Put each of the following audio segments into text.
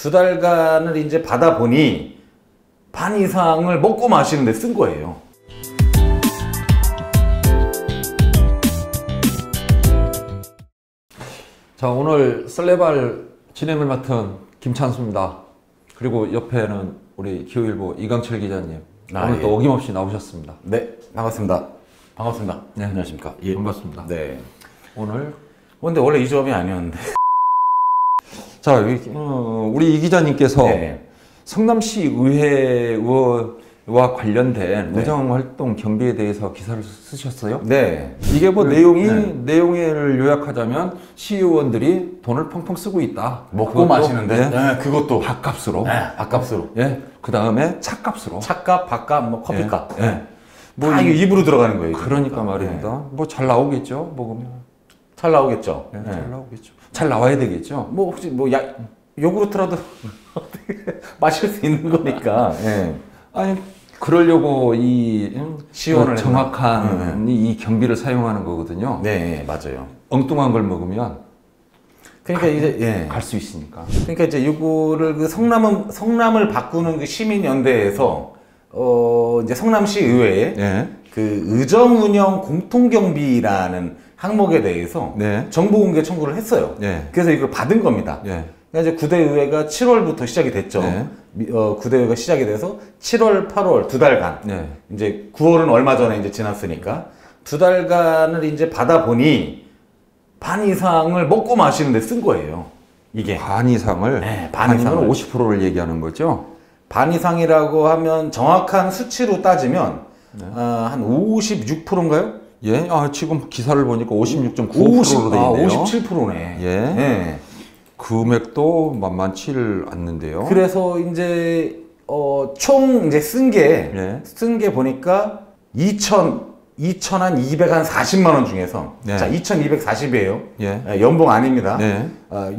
2달간을 이제 받아보니 반 이상을 먹고 마시는데 쓴 거예요. 자, 오늘 썰레발 진행을 맡은 김찬수입니다. 그리고 옆에는 우리 기후일보 이강철 기자님. 오늘 또 어김없이 나오셨습니다. 네, 반갑습니다. 반갑습니다. 네, 안녕하십니까. 예, 반갑습니다. 네. 오늘 근데 원래 이 조합이 아니었는데. 자, 우리 이 기자님께서 네. 성남시 의회 의원과 관련된 네. 의정활동 경비에 대해서 기사를 쓰셨어요? 네. 이게 뭐 내용을 요약하자면 시의원들이 돈을 펑펑 쓰고 있다. 먹고 마시는데. 네. 그것도. 밥값으로. 네, 밥값으로. 예. 그 다음에 차값으로. 차값, 밥값, 뭐 커피값. 예. 예. 뭐 다 이게 입으로 들어가는 거예요. 그러니까 말입니다. 뭐 잘 나오겠죠, 먹으면. 잘 나오겠죠. 네, 잘 나오겠죠. 잘 나와야 되겠죠. 뭐 혹시 뭐 요구르트라도 마실 수 있는 거니까. 예. 아니 그러려고 이 시원을 정확한 이 경비를 사용하는 거거든요. 네, 맞아요. 엉뚱한 걸 먹으면 그러니까 이제 갈 수 있으니까. 그러니까 이제 요거를 그 성남을 바꾸는 그 시민연대에서 이제 성남시 의회에 네. 그 의정운영 공통경비라는 항목에 대해서 네. 정보공개 청구를 했어요. 네. 그래서 이걸 받은 겁니다. 네. 그러니까 이제 구대의회가 7월부터 시작이 됐죠. 네. 구대의회가 시작이 돼서 7월, 8월 2달간. 네. 이제 9월은 얼마 전에 이제 지났으니까 2달간을 이제 받아보니 반 이상을 먹고 마시는데 쓴 거예요. 이게. 반 이상을? 네, 반 이상을. 50%를 얘기하는 거죠? 반 이상이라고 하면 정확한 수치로 따지면 한 56%인가요? 예, 지금 기사를 보니까 56.9%로 돼 있네요. 57%네. 예. 네. 금액도 만만치 않는데요. 그래서 이제 총 이제 쓴 게 보니까 2,240만 원 중에서 네. 자 2,240이에요. 예. 연봉 아닙니다. 네.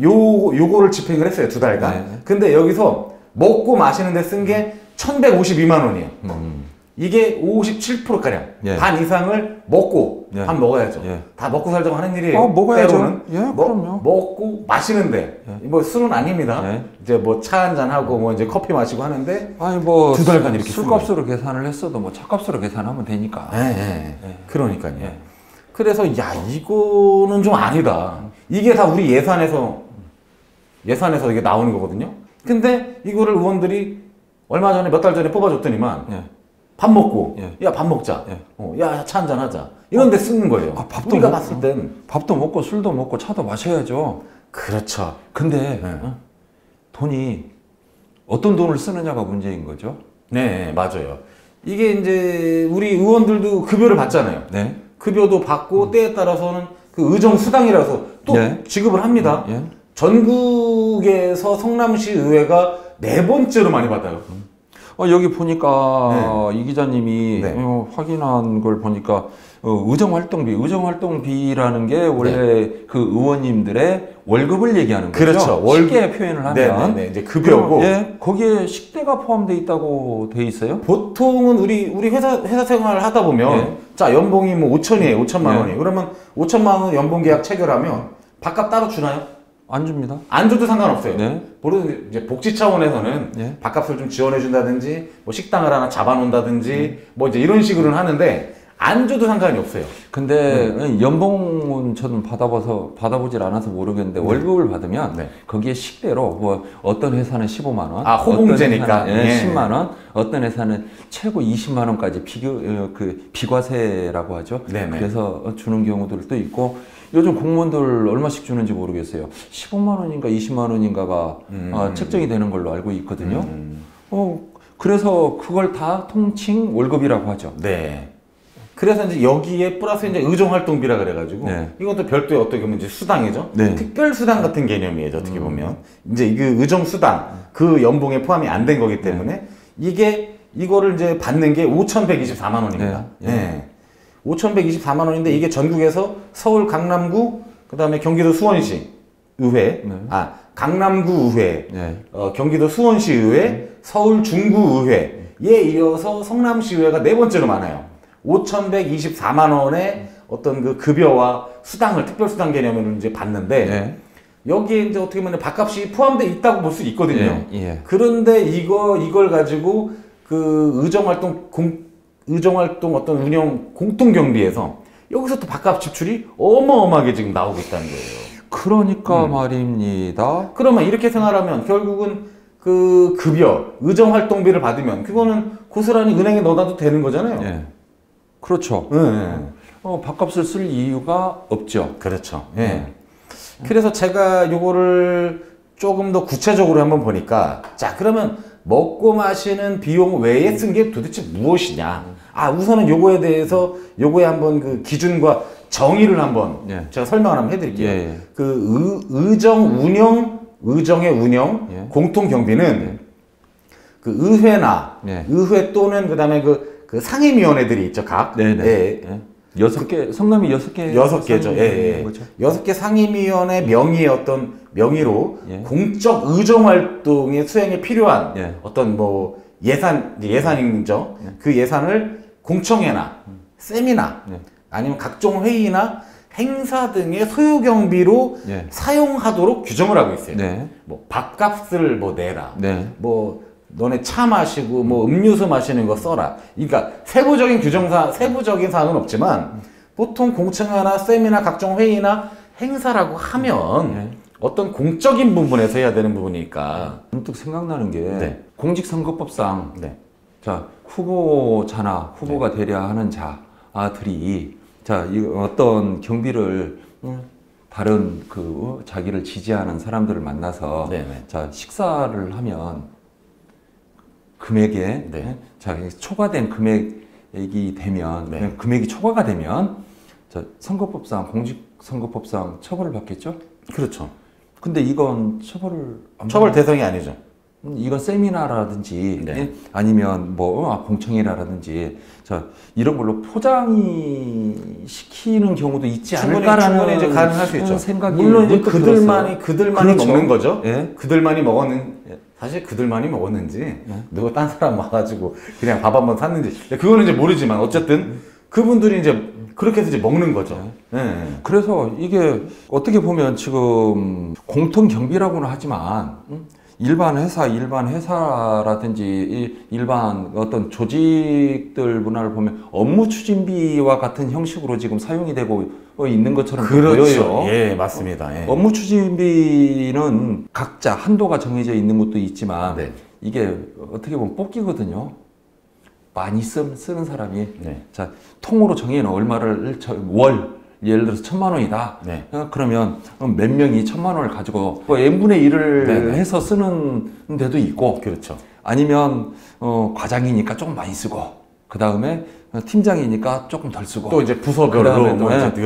요거를 집행을 했어요 2달간. 네. 근데 여기서 먹고 마시는데 쓴 게 1,152만 원이에요. 이게 57%가량 예. 반 이상을 먹고 예. 밥 먹어야죠. 예. 다 먹고 살자고 하는 일이에요. 먹어야죠. 때로는 예, 그럼요. 먹고 마시는데 뭐 술은 아닙니다. 예. 이제 뭐 차 한잔 하고 뭐 이제 커피 마시고 하는데 아니 뭐 2달간 이렇게 술값으로 계산을 했어도 뭐 차값으로 계산하면 되니까. 예. 그러니까요. 그래서 야 이거는 좀 아니다. 이게 다 우리 예산에서 이게 나오는 거거든요. 근데 이거를 의원들이 얼마 전에 몇 달 전에 뽑아줬더니만 밥 먹고 야 밥 먹자. 야 차 한잔 하자. 이런 데 쓰는 거예요. 밥도 우리가 먹고, 봤을 땐 밥도 먹고 술도 먹고 차도 마셔야죠. 그렇죠. 근데 돈이 어떤 돈을 쓰느냐가 문제인 거죠. 네, 맞아요. 이게 이제 우리 의원들도 급여를 받잖아요. 네. 급여도 받고 때에 따라서는 그 의정수당이라서 또 지급을 합니다. 전국에서 성남시 의회가 4번째로 많이 받아요. 여기 보니까 이 기자님이 네. 확인한 걸 보니까 의정활동비라는 게 원래 그 의원님들의 월급을 얘기하는 거죠. 그렇죠. 쉽게 표현을 하면 이제 급여고. 거기에 식대가 포함되어 있다고 돼 있어요? 보통은 우리 회사 생활을 하다 보면 자 연봉이 뭐 5천이에요. 5천만 원이에요. 그러면 5천만 원 연봉 계약 체결하면 밥값 따로 주나요? 안 줍니다. 안 줘도 상관없어요. 네. 물론 이제 복지 차원에서는 밥값을 좀 지원해 준다든지 뭐 식당을 하나 잡아놓는다든지 뭐 이제 이런 식으로는 하는데 안 줘도 상관이 없어요. 근데 연봉은 저는 받아보질 않아서 모르겠는데 월급을 받으면 거기에 식대로 뭐 어떤 회사는 15만 원, 호봉제니까 어떤 회사는 10만 원, 어떤 회사는 최고 20만 원까지 비과세라고 하죠. 그래서 주는 경우들도 있고. 요즘 공무원들 얼마씩 주는지 모르겠어요. 15만 원인가 20만 원인가가 책정이 되는 걸로 알고 있거든요. 그래서 그걸 다 통칭 월급이라고 하죠. 네. 그래서 이제 여기에 플러스 이제 의정활동비라 그래가지고 이것도 별도의 어떻게 보면 이제 수당이죠. 특별수당 같은 개념이에요. 어떻게 보면 이제 그 의정수당 그 연봉에 포함이 안 된 거기 때문에 이거를 이제 받는 게 5,124만 원입니다. 5,124만 원인데 이게 전국에서 서울 강남구 그다음에 경기도 수원시 의회 강남구 의회 경기도 수원시 의회 서울 중구 의회에 이어서 성남시 의회가 4번째로 많아요. 5,124만 원의 어떤 그 급여와 수당을 특별수당 개념으로 이제 받는데 여기에 이제 어떻게 보면 밥값이 포함되어 있다고 볼 수 있거든요. 예, 예. 그런데 이걸 가지고 그 의정활동 어떤 운영 공통경비에서 여기서 또 밥값 지출이 어마어마하게 지금 나오고 있다는 거예요. 그러니까 말입니다. 그러면 이렇게 생각하면 결국은 그 급여, 의정활동비를 받으면 그거는 고스란히 은행에 넣어놔도 되는 거잖아요. 예. 그렇죠. 네. 밥값을 쓸 이유가 없죠. 그렇죠. 예. 그래서 제가 요거를 조금 더 구체적으로 한번 보니까, 자, 그러면 먹고 마시는 비용 외에 쓴 게 도대체 무엇이냐. 우선은 요거에 대해서 요거에 한번 그 기준과 정의를 한번 제가 설명을 한번 해드릴게요. 그 의정의 운영, 공통경비는 그 의회나 의회 또는 그다음에 그 상임위원회들이 있죠, 각. 여섯 개, 성남이 6개. 6개죠. 예. 6개 상임위원회 명의로 공적 의정활동의 수행에 필요한 어떤 뭐 예산이죠. 그 예산을 공청회나 세미나 아니면 각종 회의나 행사 등의 소요경비로 사용하도록 규정을 하고 있어요. 뭐 밥값을 뭐 내라. 뭐 너네 차 마시고 뭐 음료수 마시는 거 써라. 그러니까 세부적인 사항은 없지만 보통 공청회나 세미나 각종 회의나 행사라고 하면 어떤 공적인 부분에서 해야 되는 부분이니까 문득 생각나는 게 공직선거법상 자 후보자나 후보가 되려 하는 자들이 이 어떤 경비를 다른 자기를 지지하는 사람들을 만나서 자 식사를 하면 금액에 초과된 금액이 되면 금액이 초과가 되면 공직선거법상 처벌을 받겠죠? 그렇죠. 근데 이건 처벌 대상이 아니죠. 이건 세미나라든지 아니면 뭐 공청회라든지 이런 걸로 포장이 시키는 경우도 있지 않을까라는 충분히 이제 가능할 수 있죠. 생각이 물론 이제 그들만이 그렇죠. 먹는 거죠. 그들만이 사실 그들만이 먹었는지 누가 딴 사람 와가지고 그냥 밥 한번 샀는지 그거는 이제 모르지만 어쨌든 그분들이 이제 그렇게 해서 이제 먹는 거죠. 그래서 이게 어떻게 보면 지금 공통 경비라고는 하지만 일반 회사라든지 일반 어떤 조직들 문화를 보면 업무 추진비와 같은 형식으로 지금 사용이 되고 있는 것처럼 보여요. 예, 맞습니다. 업무 추진비는 각자 한도가 정해져 있는 것도 있지만 이게 어떻게 보면 뽑기거든요. 많이 쓰는 사람이 자 통으로 정해놓은 얼마를 예를 들어서 1,000만 원이다. 그러면 몇 명이 1,000만 원을 가지고 n분의 1을 해서 쓰는 데도 있고, 그렇죠. 아니면 과장이니까 조금 많이 쓰고, 그 다음에 팀장이니까 조금 덜 쓰고, 또 이제 부서별로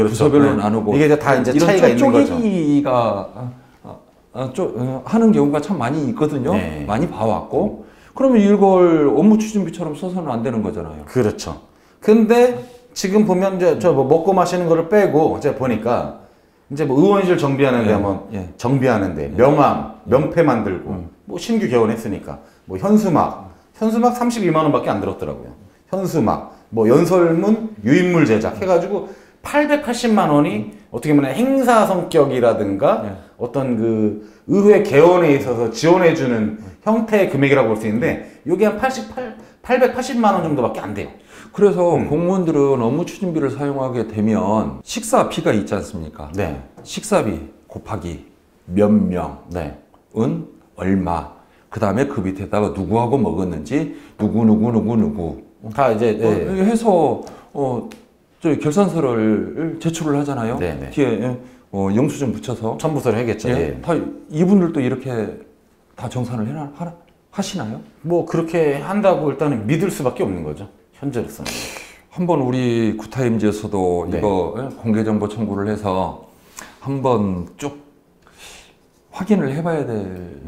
부서별로 나누고, 이게 다 이제 차이가 있는 거죠. 쪼개기가 하는 경우가 참 많이 있거든요. 많이 봐왔고, 그러면 이걸 업무 추진비처럼 써서는 안 되는 거잖아요. 그렇죠. 근데 지금 보면 이제 뭐 먹고 마시는 거를 빼고 제가 보니까 이제 뭐 의원실 정비하는데 한번 정비하는데 명함, 명패 만들고 뭐 신규 개원했으니까 뭐 현수막 32만 원밖에 안 들었더라고요. 현수막, 뭐 연설문, 유인물 제작 해가지고 880만 원이 어떻게 보면 행사 성격이라든가 어떤 그 의회 개원에 있어서 지원해주는 형태의 금액이라고 볼 수 있는데 이게 한 880만 원 정도밖에 안 돼요. 그래서 공무원들은 업무 추진비를 사용하게 되면 식사비가 있지 않습니까? 식사비 곱하기 몇 명은 얼마, 그 다음에 그 밑에다가 누구하고 먹었는지 누구 다 이제 해서 저희 결산서를 제출을 하잖아요. 뒤에 영수증 붙여서 첨부서를 하겠죠. 다 이분들도 이렇게 다 정산을 하시나요? 뭐 그렇게 한다고 일단은 믿을 수밖에 없는 거죠. 현재로서는. 한번 우리 구타임즈에서도 이거 공개정보 청구를 해서 한번 쭉 확인을 해봐야 될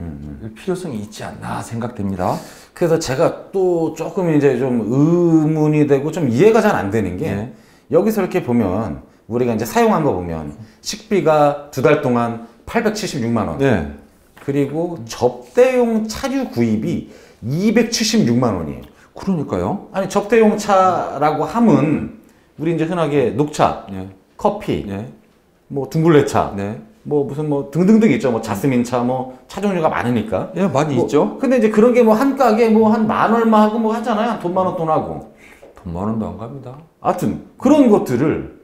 필요성이 있지 않나 생각됩니다. 그래서 제가 또 조금 이제 좀 의문이 되고 좀 이해가 잘 안 되는 게 여기서 이렇게 보면 우리가 이제 사용한 거 보면 식비가 2달 동안 876만 원. 그리고 접대용 차류 구입이 276만 원이에요. 그러니까요. 아니 접대용 차라고 함은 우리 이제 흔하게 녹차, 커피, 뭐 둥글레차 뭐 무슨 뭐 등등등 있죠. 뭐 자스민 차, 뭐 차 종류가 많으니까. 예, 많이 뭐, 있죠. 근데 이제 그런 게 뭐 한 가게 뭐 한 만 얼마 하고 뭐 하잖아요. 돈 많은 돈 하고. 돈 많은 도 안 갑니다. 하여튼 그런 것들을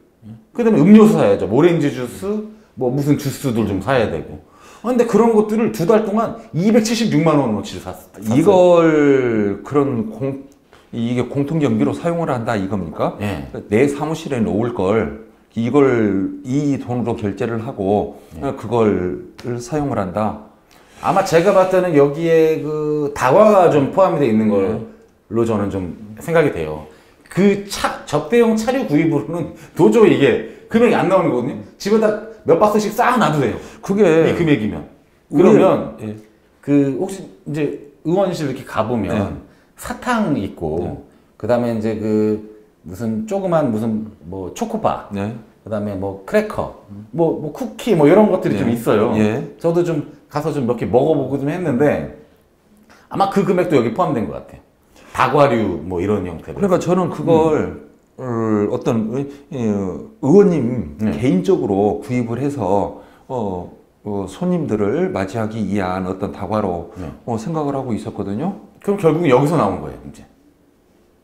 그다음에 음료수 사야죠. 오렌지 주스, 뭐 무슨 주스들 좀 사야 되고. 근데 그런 것들을 2달 동안 276만 원어치를 샀어요. 이걸 이게 공통경비로 사용을 한다 이겁니까? 예. 내 사무실에 놓을 걸 이걸 이 돈으로 결제를 하고 그걸 사용을 한다. 아마 제가 봤을 때는 여기에 그 다과가 좀 포함이 되어 있는 걸로 저는 좀 생각이 돼요. 그 접대용 차류 구입으로는 도저히 이게 금액이 안 나오는 거거든요. 집에다 몇 박스씩 쌓아 놔도 돼요. 그게 이 금액이면. 그러면 예. 그 혹시 이제 의원실 이렇게 가보면 네. 사탕 있고 그다음에 이제 그 무슨 조그만 무슨 뭐 초코바 네. 그다음에 뭐 크래커 뭐 쿠키 뭐 이런 것들이 좀 있어요. 예. 저도 좀 가서 좀 몇 개 먹어보고 좀 했는데 아마 그 금액도 여기 포함된 것 같아요. 다과류 뭐 이런 형태로. 그러니까 저는 그걸 어떤 의원님 개인적으로 구입을 해서 손님들을 맞이하기 위한 어떤 다과로 생각을 하고 있었거든요. 그럼 결국은 여기서 나온 거예요, 이제.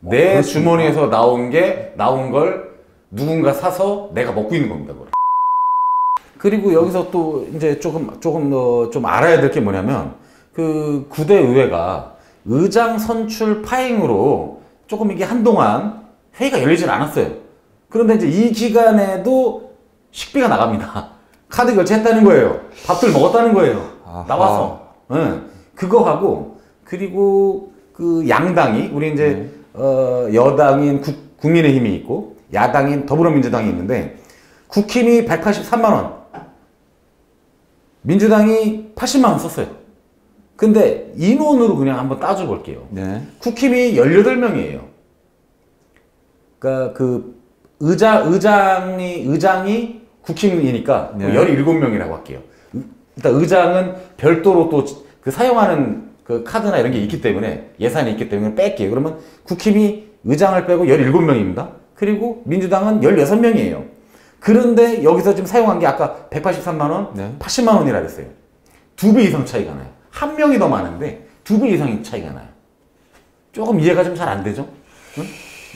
내 그렇습니까? 주머니에서 나온 걸 누군가 사서 내가 먹고 있는 겁니다, 그걸. 그리고 여기서 또 이제 조금 더 좀 알아야 될 게 뭐냐면 그 구대 의회가 의장 선출 파행으로 조금 이게 한동안 회의가 열리질 않았어요. 그런데 이제 이 기간에도 식비가 나갑니다. 카드 결제했다는 거예요. 밥들 먹었다는 거예요. 아하. 나와서. 네. 그거 하고 그리고 그 양당이 우리 이제 여당인 국민의힘이 있고 야당인 더불어민주당이 있는데 국힘이 183만 원, 민주당이 80만 원 썼어요. 근데 인원으로 그냥 한번 따져볼게요. 네. 국힘이 18명이에요. 그러니까 그 의장이 국힘이니까 네. 17명이라고 할게요. 일단 의장은 별도로 또 그 사용하는 그 카드나 이런 게 있기 때문에 예산이 있기 때문에 뺄게요. 그러면 국힘이 의장을 빼고 17명입니다. 그리고 민주당은 16명이에요. 그런데 여기서 지금 사용한 게 아까 183만 원, 네. 80만 원이라 그랬어요. 2배 이상 차이가 나요. 한 명이 더 많은데 2배 이상의 차이가 나요. 조금 이해가 좀 잘 안 되죠? 응?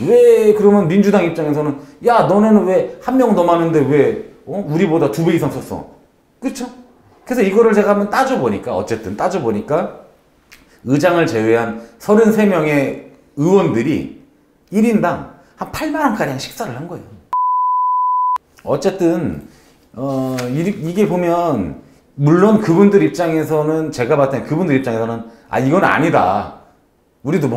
왜 그러면 민주당 입장에서는 야 너네는 왜 한 명 더 많은데 왜 우리보다 2배 이상 썼어? 그렇죠? 그래서 이거를 제가 한번 따져보니까 의장을 제외한 33명의 의원들이 1인당 한 8만 원가량 식사를 한 거예요. 어쨌든 이게 보면 물론 그분들 입장에서는 제가 봤을 때 그분들 입장에서는 이건 아니다. 우리도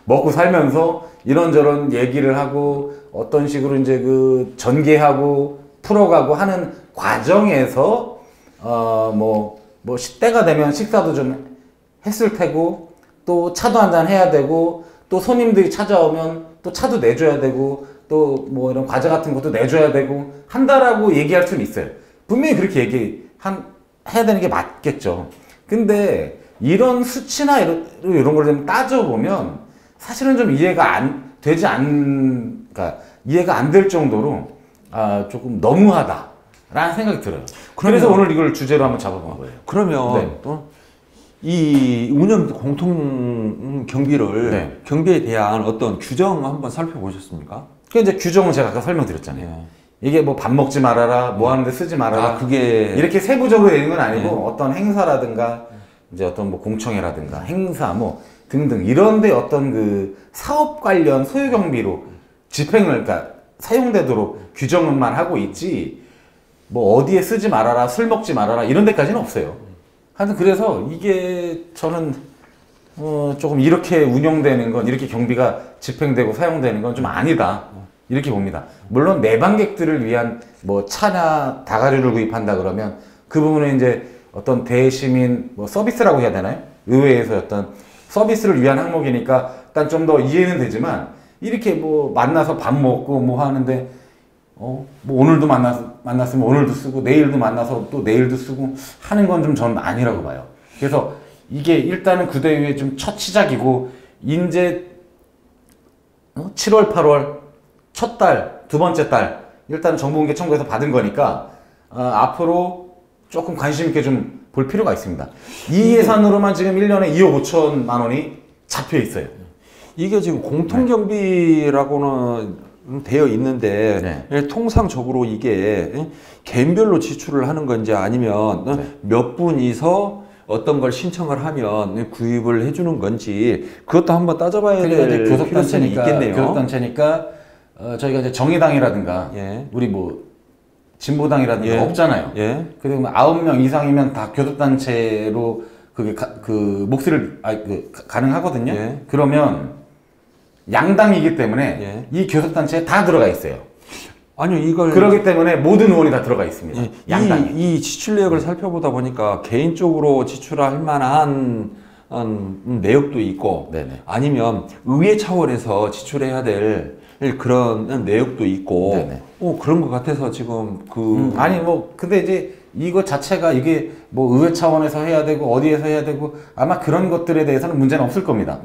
먹고 살면서 이런저런 얘기를 하고 어떤 식으로 이제 그 전개하고 풀어가고 하는 과정에서 뭐 때가 되면 식사도 좀 했을 테고 또 차도 한잔 해야 되고 또 손님들이 찾아오면 또 차도 내줘야 되고 또 뭐 이런 과자 같은 것도 내줘야 되고 한다라고 얘기할 수는 있어요. 분명히 그렇게 해야 되는 게 맞겠죠. 근데 이런 수치나 이런 걸 좀 따져보면 사실은 좀 이해가 그러니까 이해가 안 될 정도로 조금 너무하다라는 생각이 들어요. 그래서 오늘 이걸 주제로 한번 잡아본 거예요. 그러면 이 운영 공통 경비를 경비에 대한 어떤 규정 한번 살펴보셨습니까? 그 이제 규정은 제가 아까 설명드렸잖아요. 이게 뭐 밥 먹지 말아라, 뭐 하는데 쓰지 말아라. 그게 이렇게 세부적으로 되는 건 아니고 어떤 행사라든가 이제 어떤 뭐 공청회라든가 행사 뭐 등등 이런데 어떤 그 사업 관련 소유 경비로 그러니까 사용되도록 규정만 하고 있지 뭐 어디에 쓰지 말아라, 술 먹지 말아라 이런 데까지는 없어요. 하여튼 그래서 이게 저는 조금 이렇게 운영되는 건 이렇게 경비가 집행되고 사용되는 건 좀 아니다 이렇게 봅니다. 물론 내방객들을 위한 뭐 차나 다가류를 구입한다 그러면 그 부분은 이제 어떤 대시민 뭐 서비스라고 해야 되나요? 의회에서 어떤 서비스를 위한 항목이니까 일단 좀 더 이해는 되지만 이렇게 뭐 만나서 밥 먹고 뭐 하는데 뭐 오늘도 만났으면 오늘도 쓰고 내일도 만나서 또 내일도 쓰고 하는 건 좀 저는 아니라고 봐요. 그래서 이게 일단은 구대의회 좀 첫 시작이고 이제 7월 8월 첫 달, 두 번째 달 일단 정부공개 청구해서 받은 거니까 앞으로 조금 관심 있게 좀 볼 필요가 있습니다. 이 예산으로만 지금 1년에 2억 5천만 원이 잡혀 있어요. 이게 지금 공통경비라고는 되어 있는데 통상적으로 이게 개인별로 지출을 하는 건지 아니면 몇 분이서 어떤 걸 신청을 하면 구입을 해주는 건지 그것도 한번 따져봐야 될 필요성이 있겠네요. 교섭단체니까 저희가 이제 정의당이라든가 우리 뭐 진보당이라든가 없잖아요. 그리고 9명 이상이면 다 교섭단체로 그게 그 몫을 가능하거든요. 그러면 양당이기 때문에 이 교섭단체에 다 들어가 있어요. 아니요, 이걸 그렇기 때문에 모든 의원이 다 들어가 있습니다. 양당이. 이 지출 내역을 살펴보다 보니까 개인적으로 지출할 만한 내역도 있고 아니면 의회 차원에서 지출해야 될 그런 내역도 있고 그런 것 같아서 지금 아니 뭐 근데 이제 이거 자체가 이게 뭐 의회 차원에서 해야 되고 어디에서 해야 되고 아마 그런 것들에 대해서는 문제는 없을 겁니다.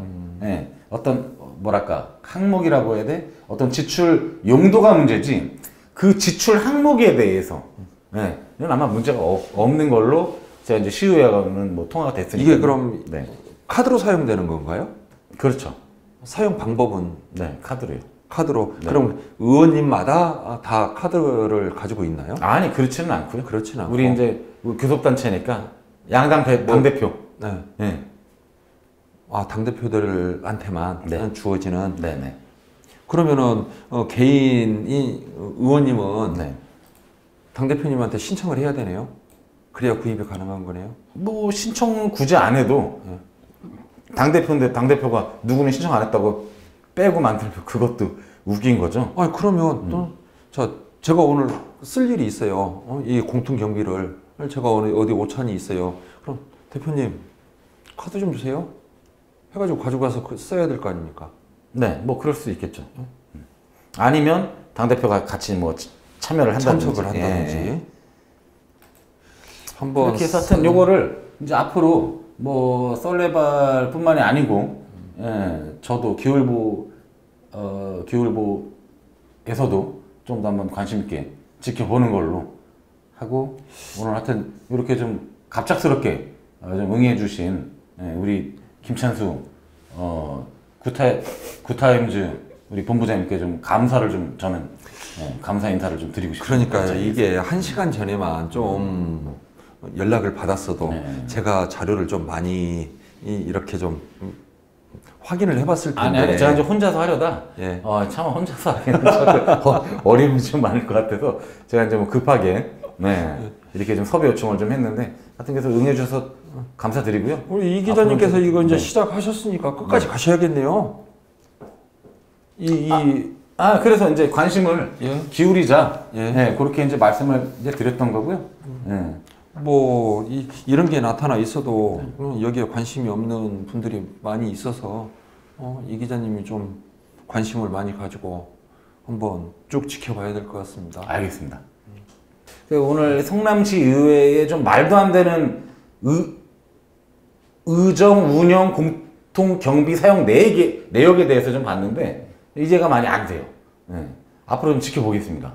어떤 뭐랄까 항목이라고 해야 돼? 어떤 지출 용도가 문제지 그 지출 항목에 대해서 이건 아마 문제가 없는 걸로 제가 이제 시의회와는 뭐 통화가 됐으니까 이게 그럼 카드로 사용되는 건가요? 그렇죠. 사용 방법은 카드로요. 카드로. 그럼 의원님마다 다 카드를 가지고 있나요? 아니 그렇지는 않고요. 그렇지는 않고. 우리 이제 교섭단체니까 양당 당대표. 당대표들한테만 주어지는. 그러면은 개인이 의원님은 당대표님한테 신청을 해야 되네요. 그래야 구입이 가능한 거네요. 뭐 신청 굳이 안 해도 당대표인데 당대표가 누구는 신청 안 했다고 빼고 만들면 그것도 웃긴 거죠. 아니 그러면 제가 오늘 쓸 일이 있어요. 이 공통 경비를 제가 오늘 어디 오찬이 있어요. 그럼 대표님 카드 좀 주세요. 해가지고 가져가서 써야 될 거 아닙니까? 뭐 그럴 수 있겠죠. 아니면 당 대표가 같이 뭐 참여를 한다든지. 참석을 한다든지. 한번 이렇게 해서 하여튼 요거를 이제 앞으로 뭐 썰레발뿐만이 아니고 저도 기울보에서도 좀 더 한번 관심 있게 지켜보는 걸로 하고 오늘 하여튼 이렇게 좀 갑작스럽게 좀 응해 주신 우리 김찬수 굿타임즈 우리 본부장님께 좀 감사를 좀 저는 감사 인사를 좀 드리고 싶습니다. 그러니까 이게 1시간 전에만 좀 연락을 받았어도 제가 자료를 좀 많이 이렇게 좀 확인을 해봤을 텐데. 아니, 제가 이제 혼자서 하려다 참 혼자서 하기는 어려움이 좀 많을 것 같아서 제가 이제 뭐 급하게 이렇게 좀 섭외 요청을 좀 했는데 하여튼 그래서 응해주셔서 감사드리고요. 우리 이 기자님께서 이거 이제 시작하셨으니까 끝까지 가셔야겠네요. 그래서 이제 관심을 기울이자 그렇게 이제 말씀을 이제 드렸던 거고요. 뭐 이런 게 나타나 있어도 여기에 관심이 없는 분들이 많이 있어서 이 기자님이 좀 관심을 많이 가지고 한번 쭉 지켜봐야 될 것 같습니다. 알겠습니다. 오늘 성남시 의회에 좀 말도 안 되는 의정 운영 공통 경비 사용 내역에 대해서 좀 봤는데 이제가 많이 안 돼요. 앞으로 좀 지켜보겠습니다.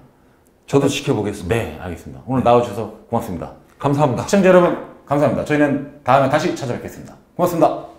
저도 지켜보겠습니다. 네, 알겠습니다. 오늘 나와주셔서 고맙습니다. 감사합니다. 시청자 여러분, 감사합니다. 저희는 다음에 다시 찾아뵙겠습니다. 고맙습니다.